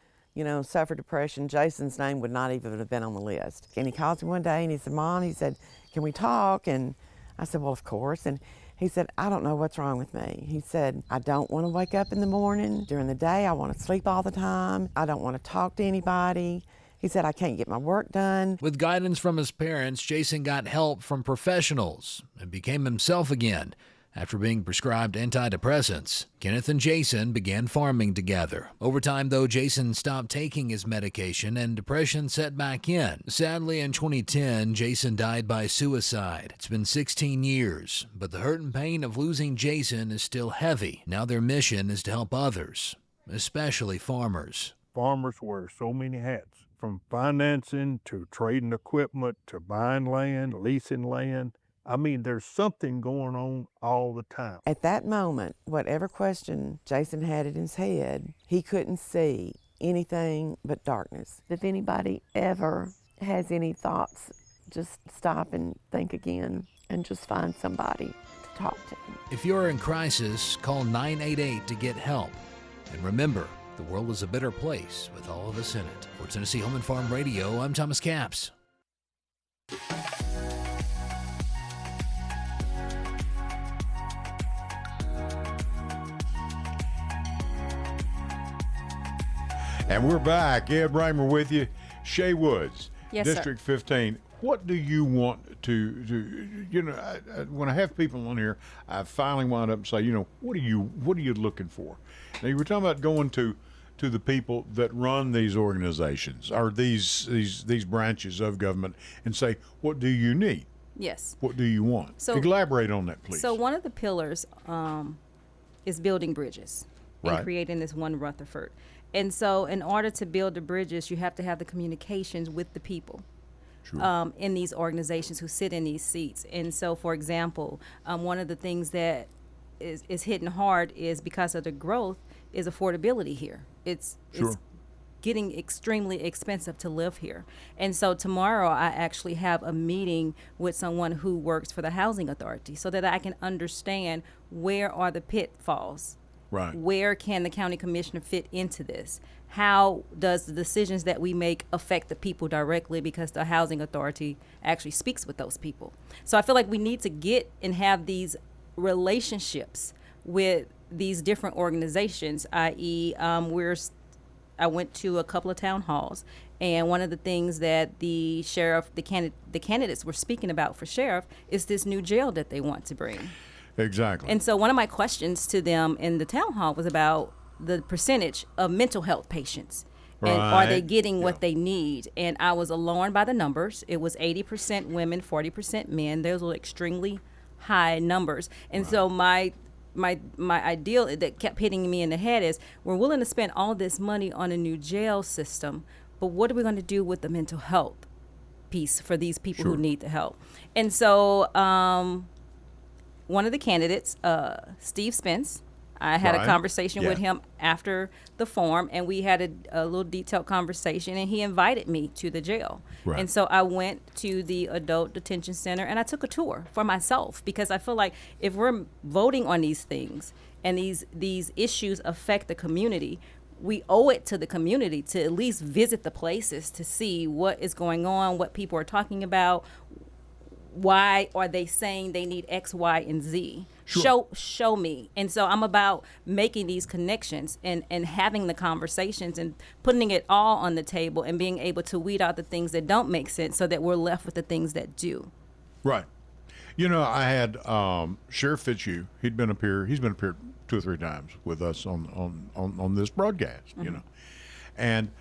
suffer depression, Jason's name would not even have been on the list. And he called me one day and he said, Mom, can we talk? And I said, well, of course. And he said, I don't know what's wrong with me. He said, I don't want to wake up in the morning. During the day, I want to sleep all the time. I don't want to talk to anybody. He said, I can't get my work done. With guidance from his parents, Jason got help from professionals and became himself again. After being prescribed antidepressants, Kenneth and Jason began farming together. Over time, though, Jason stopped taking his medication and depression set back in. Sadly, in 2010, Jason died by suicide. It's been 16 years, but the hurt and pain of losing Jason is still heavy. Now their mission is to help others, especially farmers. Farmers wear so many hats, from financing to trading equipment to buying land, leasing land. I mean, there's something going on all the time. At that moment, whatever question Jason had in his head, he couldn't see anything but darkness. If anybody ever has any thoughts, just stop and think again and just find somebody to talk to. If you're in crisis, call 988 to get help. And remember, the world is a better place with all of us in it. For Tennessee Home and Farm Radio, I'm Thomas Capps. And we're back. Ed Raymer with you. Shea Woods, Yes, District 15. What do you want to when I have people on here, I finally wind up and say, what are you looking for? Now, you were talking about going to the people that run these organizations or these branches of government and say, what do you need? Yes. What do you want? So, elaborate on that, please. So one of the pillars is building bridges and Right. creating this one Rutherford. And so in order to build the bridges, you have to have the communications with the people. Sure. In these organizations who sit in these seats. And so, for example, one of the things that is hitting hard is because of the growth is affordability here. It's Sure. getting extremely expensive to live here. And so tomorrow I actually have a meeting with someone who works for the housing authority so that I can understand where are the pitfalls. Right. Where can the county commissioner fit into this? How does the decisions that we make affect the people directly, because the housing authority actually speaks with those people. So I feel like we need to get and have these relationships with these different organizations, i.e. I went to a couple of town halls, and one of the things that the sheriff, the candidates were speaking about for sheriff is this new jail that they want to bring. Exactly. And so one of my questions to them in the town hall was about the percentage of mental health patients. And are they Right. getting what they need? And I was alarmed by the numbers. It was 80% women, 40% men. Those were extremely high numbers. And so my ideal that kept hitting me in the head is, we're willing to spend all this money on a new jail system, but what are we going to do with the mental health piece for these people who need the help? And so one of the candidates, Steve Spence, I had a conversation with him after the forum, and we had a little detailed conversation, and he invited me to the jail. Right. And so I went to the adult detention center, and I took a tour for myself, because I feel like if we're voting on these things and these issues affect the community, we owe it to the community to at least visit the places to see what is going on, what people are talking about. Why are they saying they need X, Y, and Z? Sure. Show me. And so I'm about making these connections and having the conversations and putting it all on the table and being able to weed out the things that don't make sense so that we're left with the things that do. Right. You know, I had Sheriff Fitzhugh. He's been up here 2 or 3 times with us on this broadcast, you know. And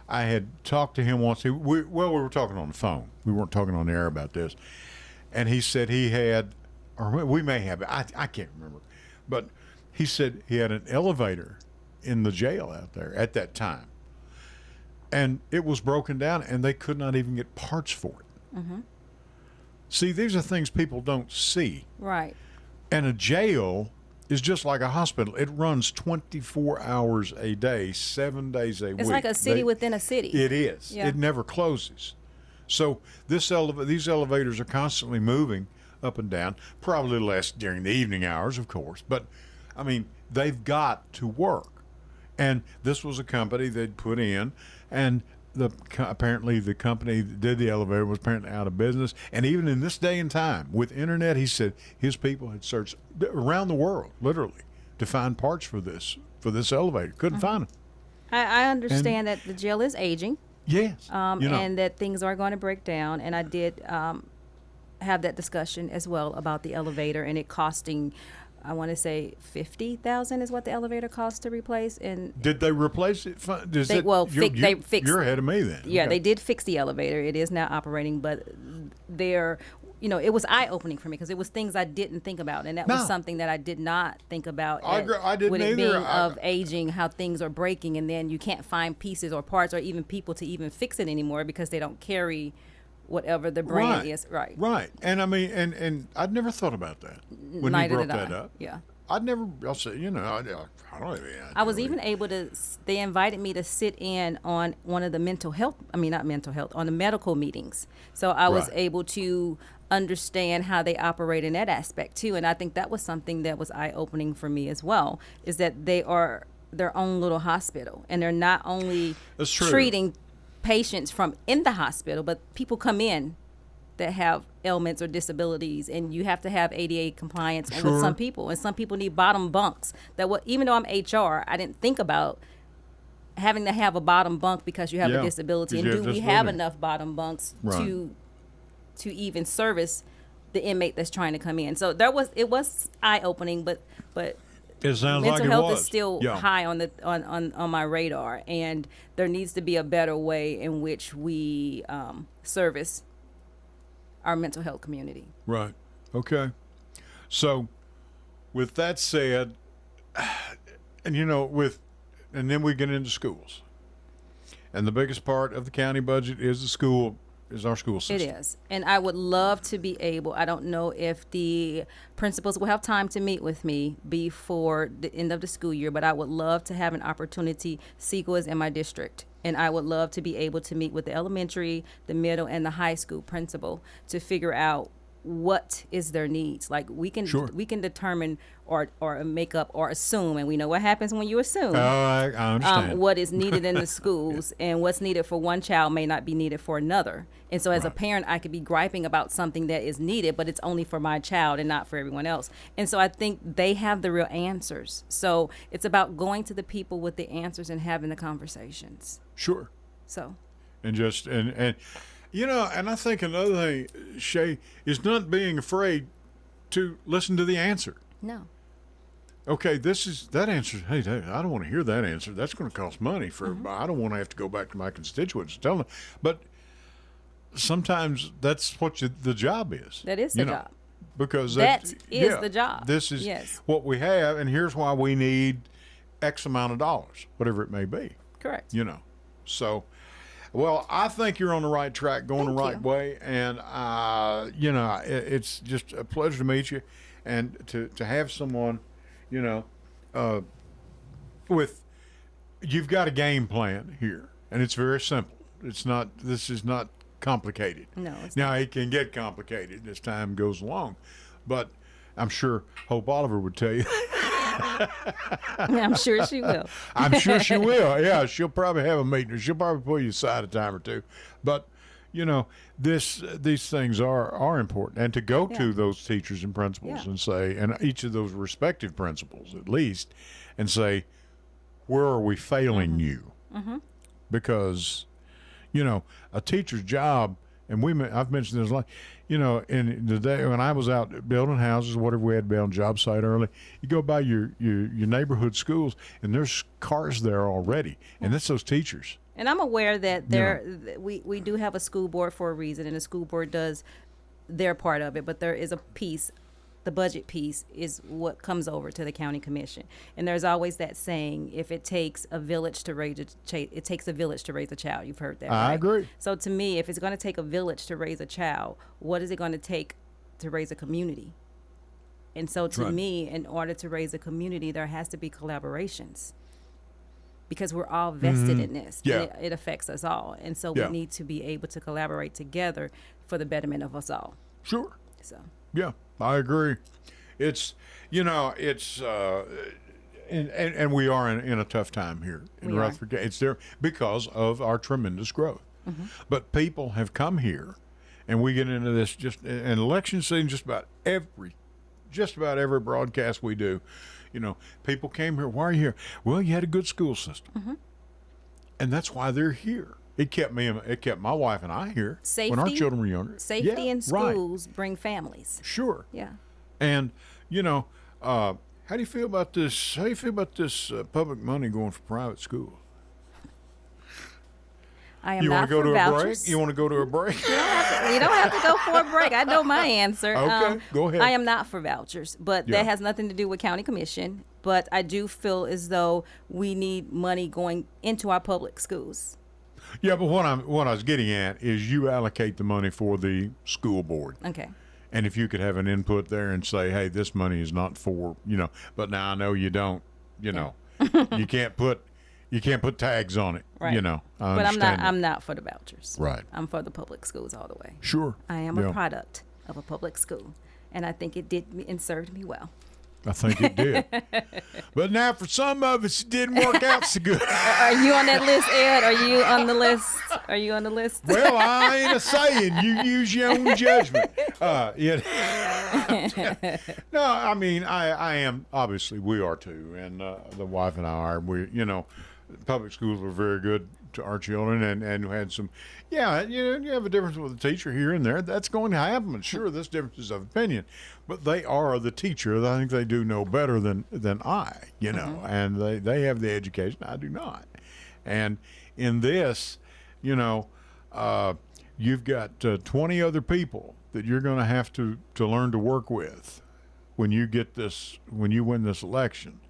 I had talked to him once. We were talking on the phone. We weren't talking on the air about this. And he said he had, or we may have, I can't remember, but he said he had an elevator in the jail out there at that time. And it was broken down, and they could not even get parts for it. Mm-hmm. See, these are things people don't see. Right. And a jail is just like a hospital. It runs 24 hours a day, 7 days a week. It's like a city within a city. It is. Yeah. It never closes. So these elevators are constantly moving up and down, probably less during the evening hours, of course. But, I mean, they've got to work. And this was a company they'd put in, and apparently the company that did the elevator was apparently out of business. And even in this day and time, with internet, he said his people had searched around the world, literally, to find parts for this elevator. Couldn't find them. I understand that the jail is aging. Yes. And that things are going to break down. And I did have that discussion as well about the elevator and it costing, I want to say $50,000 is what the elevator costs to replace. And did they replace it? they fixed. You're ahead of me then. Yeah, Okay. they did fix the elevator. It is now operating, but it was eye-opening for me because it was things I didn't think about, and that was something that I did not think about. I didn't with it either. being of aging, how things are breaking, and then you can't find pieces or parts or even people to even fix it anymore because they don't carry whatever the brand is. Right. Right. And I mean, and I'd never thought about that when Neither you brought did that I. up. Yeah. I don't even. I was even able to, they invited me to sit in on one of the on the medical meetings. So I was able to understand how they operate in that aspect too. And I think that was something that was eye-opening for me as well, is that they are their own little hospital. And they're not only treating patients from in the hospital, but people come in that have ailments or disabilities, and you have to have ADA compliance with some people, and some people need bottom bunks. Even though I'm HR, I didn't think about having to have a bottom bunk because you have a disability. And do we have enough bottom bunks to even service the inmate that's trying to come in? So it was eye opening, but it sounds mental like it health was. is still high on my radar, and there needs to be a better way in which we service our mental health community. Right. Okay. So, with that said, and then we get into schools, and the biggest part of the county budget is the school school system. It is. And I would love to be able, I don't know if the principals will have time to meet with me before the end of the school year, but I would love to have an opportunity. Siegel is in my district, and I would love to be able to meet with the elementary, the middle, and the high school principal to figure out what is their needs. Like we can determine or make up or assume, and we know what happens when you assume. I understand. What is needed in the schools, and what's needed for one child may not be needed for another. And so as a parent, I could be griping about something that is needed, but it's only for my child and not for everyone else. And so I think they have the real answers. So it's about going to the people with the answers and having the conversations. Sure. So. And just, and you know, and I think another thing, Shay, is not being afraid to listen to the answer. No. Okay, that answer. Hey, I don't want to hear that answer. That's going to cost money for. I don't want to have to go back to my constituents and tell them. But sometimes that's what the job is. That is the job. Because that is the job. This is what we have, and here's why we need X amount of dollars, whatever it may be. Correct. You know, so. Well, I think you're on the right track, going the right way, and you know, it's just a pleasure to meet you, and to have someone, you know, you've got a game plan here, and it's very simple. This is not complicated. No, it's now not. It can get complicated as time goes along, but I'm sure Hope Oliver would tell you. I'm sure she will. I'm sure she will. Yeah, she'll probably have a meeting. She'll probably pull you aside a time or two. But, you know, these things are important. And to go to those teachers and principals and say, and each of those respective principals at least, and say, where are we failing you? Because, you know, a teacher's job, and I've mentioned this a lot, you know, in the day when I was out building houses, whatever we had to be on job site early, you go by your neighborhood schools, and there's cars there already, and that's those teachers. And I'm aware that we do have a school board for a reason, and the school board does their part of it, but there is a piece. The budget piece is what comes over to the county commission. And there's always that saying, if it takes a village to raise it takes a village to raise a child. You've heard that, right? I agree. So to me, if it's going to take a village to raise a child, what is it going to take to raise a community? And so to me, in order to raise a community, there has to be collaborations. Because we're all vested in this. Yeah. And it affects us all. And so we need to be able to collaborate together for the betterment of us all. Sure. So. Yeah, I agree. It's, you know, it's, and we are in a tough time here in Rutherford. It's there because of our tremendous growth. But people have come here, and we get into this just an election season. Just about every broadcast we do, you know, people came here. Why are you here? Well, you had a good school system, and that's why they're here. It kept my wife and I here when our children were younger. Safety in schools bring families. Sure. Yeah. And, you know, how do you feel about this? How do you feel about this public money going for private schools? I am not for vouchers. You want to go to a break? You don't have to go for a break. I know my answer. Okay, go ahead. I am not for vouchers, but that has nothing to do with county commission. But I do feel as though we need money going into our public schools. Yeah, but what I was getting at is you allocate the money for the school board. Okay. And if you could have an input there and say, hey, this money is not for, you know, but now I know you don't, you know, you can't put tags on it, you know. But I'm not for the vouchers. Right. I'm for the public schools all the way. Sure. I am a product of a public school, and I think it did me and served me well. I think it did. But now for some of us, it didn't work out so good. Are you on that list, Ed? Are you on the list? Well, I ain't a saying. You use your own judgment. No, I mean, I am. Obviously, we are too. And the wife and I are. You know, public schools were very good to our children and had some, you have a difference with a teacher here and there. That's going to happen. Sure, this difference is of opinion. But they are the teacher. I think they do know better than I, you know, and they have the education. I do not. And in this, you know, you've got 20 other people that you're going to have to learn to work with when you win this election.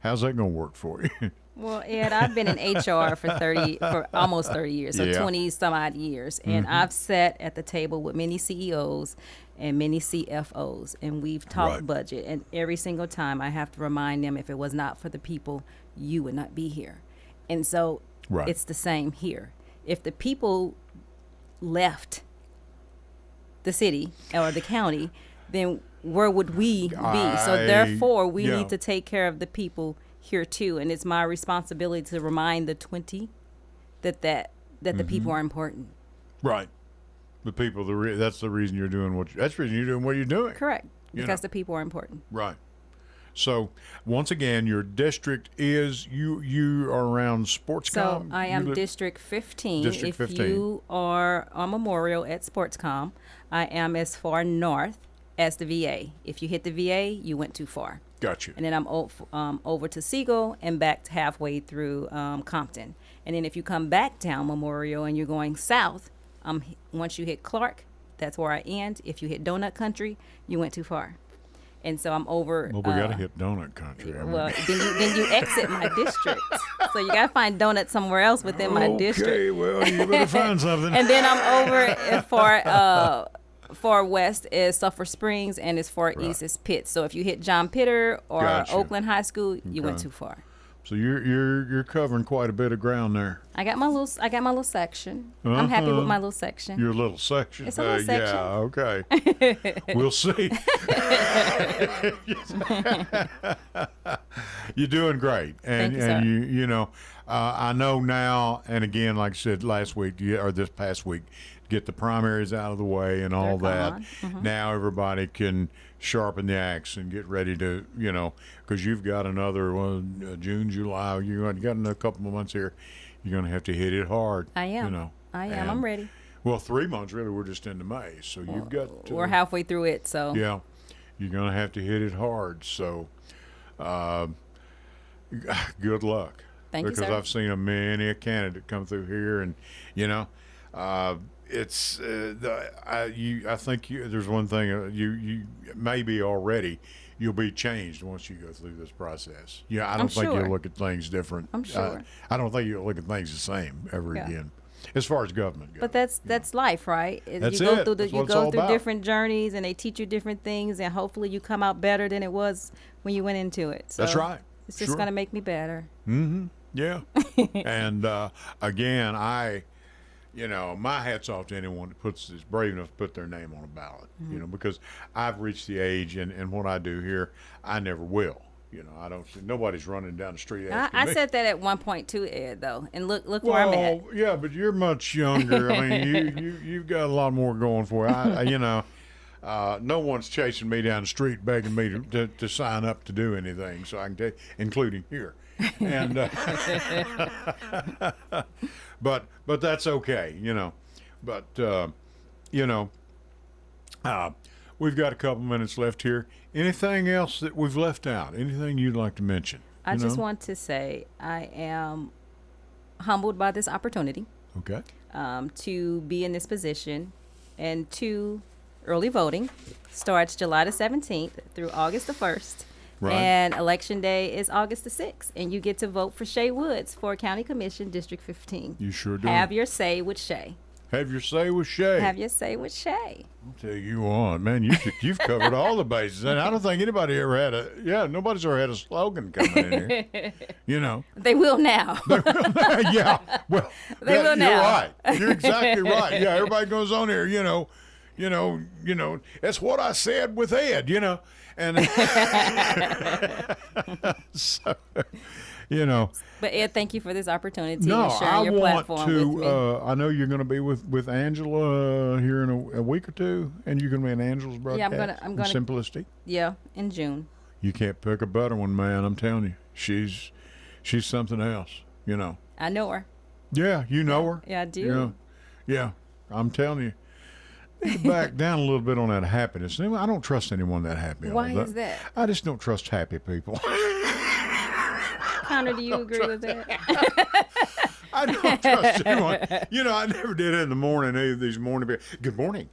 How's that going to work for you? Well, Ed, I've been in HR for almost 30 years, so 20 some odd years, and I've sat at the table with many CEOs and many CFOs, and we've talked budget, and every single time I have to remind them, if it was not for the people, you would not be here. And so it's the same here. If the people left the city or the county, then where would we be? So therefore, we need to take care of the people here too, and it's my responsibility to remind the 20 that the people are important. Right. The people. That's the reason you're doing what you're doing. Correct. Because the people are important. Right. So once again, your district is you are around Sportscom. So I am District 15. District 15. If you are on Memorial at Sportscom, I am as far north as the VA. If you hit the VA, you went too far. Gotcha. And then I'm over to Siegel and back to halfway through Compton. And then if you come back down Memorial and you're going south, once you hit Clark, that's where I end. If you hit Donut Country, you went too far. And so I'm over. Well, we got to hit Donut Country. Well, then you exit my district. So you got to find donuts somewhere else within my district. Okay, well, you better find something. And then I'm over as far west is Sulphur Springs, and as far east is Pitt. So if you hit John Pitter or Oakland High School, you went too far. So you're covering quite a bit of ground there. I got my little section. I'm happy with my little section. Your little section. It's a little section. Yeah, okay. We'll see. You're doing great, and Thank you, you know, I know now. And again, like I said last week or this past week, get the primaries out of the way and all that. Now everybody can sharpen the axe and get ready to, because you've got another June, July. You got another couple of months here. You're going to have to hit it hard. I am. I'm ready. Well, 3 months really. We're just into May, so you've got. We're halfway through it, so. Yeah, you're going to have to hit it hard. So, good luck. Thank you, sir. Because I've seen many a candidate come through here, and it's I think there's one thing you maybe already you'll be changed once you go through this process. I don't think you'll look at things different. I'm sure. I don't think you'll look at things the same ever again, as far as government goes. But that's life, right? That's you go it. through That's you what it's go all through about. different journeys, and they teach you different things, and hopefully you come out better than it was when you went into it. So that's right. It's just gonna make me better. Yeah. And again, my hat's off to anyone that is brave enough to put their name on a ballot, because I've reached the age and what I do here, I never will. I don't see nobody's running down the street asking me. I said that at one point too, Ed, though, and look where I'm at. Yeah, but you're much younger. I mean, you've got a lot more going for you. No one's chasing me down the street begging me to sign up to do anything, so I can tell, including here. And but that's okay, But we've got a couple minutes left here. Anything else that we've left out? Anything you'd like to mention? I just want to say I am humbled by this opportunity. Okay. To be in this position, and early voting starts July the 17th through August the 1st. Right. And election day is August the 6th. And you get to vote for Shay Woods for County Commission District 15. You sure do. Have your say with Shay. Have your say with Shay. Have your say with Shay. I'll tell you what, man, you've covered all the bases. And I don't think anybody ever had nobody's ever had a slogan coming in here. They will now. Yeah. Well, they will now. You're right. You're exactly right. Yeah, everybody goes on here, that's what I said with Ed, And so, But Ed, thank you for this opportunity no, and sharing your platform with me. I know you're going to be with Angela here in a week or two, and you're going to be in Angela's broadcast. Yeah, I'm gonna. Simplicity. Yeah, in June. You can't pick a better one, man. I'm telling you, she's something else. I know her. Yeah, you know her. Yeah, I do. Yeah, I'm telling you. Need to back down a little bit on that happiness. I don't trust anyone that happy. Why is that? I just don't trust happy people. Connor, do you agree with that? I don't trust anyone. I never did it in the morning. Any of these morning people, good morning,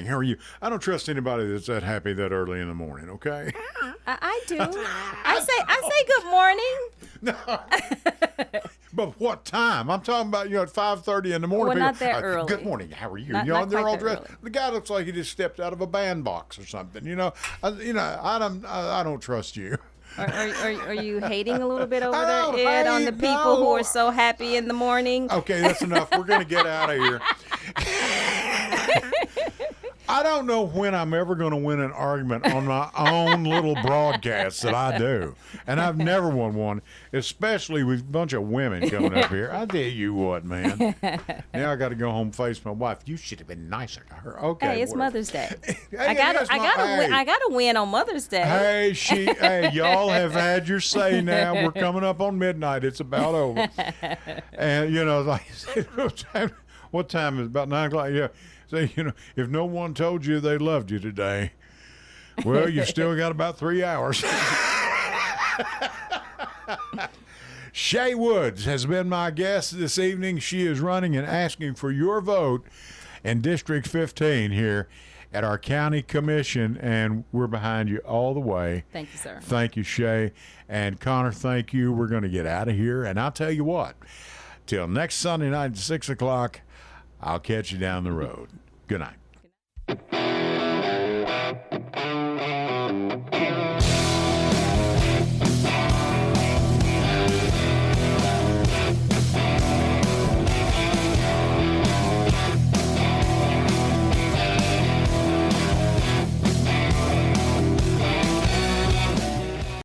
how are you? I don't trust anybody that's that happy that early in the morning. Okay. I do. I say good morning. But what time? I'm talking about, at 5:30 in the morning. Well, people, not that early. Good morning. How are you? Not they're quite all that dressed. early. The guy looks like he just stepped out of a bandbox or something. I don't trust you. Are you hating a little bit over I there, Ed, don't on the hate, people who no. are so happy in the morning? Okay, that's enough. We're going to get out of here. I don't know when I'm ever going to win an argument on my own little broadcast that I do. And I've never won one, especially with a bunch of women coming up here. I tell you what, man. Now I got to go home and face my wife. You should have been nicer to her. Okay. Hey, it's whatever. Mother's Day. Hey, I gotta win on Mother's Day. Hey, y'all have had your say now. We're coming up on midnight. It's about over. And, like I said, what time is it? About 9 o'clock? Yeah. So, if no one told you they loved you today, well, you've still got about 3 hours. Shay Woods has been my guest this evening. She is running and asking for your vote in District 15 here at our county commission, and we're behind you all the way. Thank you, sir. Thank you, Shay. And Connor, thank you. We're going to get out of here. And I'll tell you what, till next Sunday night at 6 o'clock, I'll catch you down the road. Good night.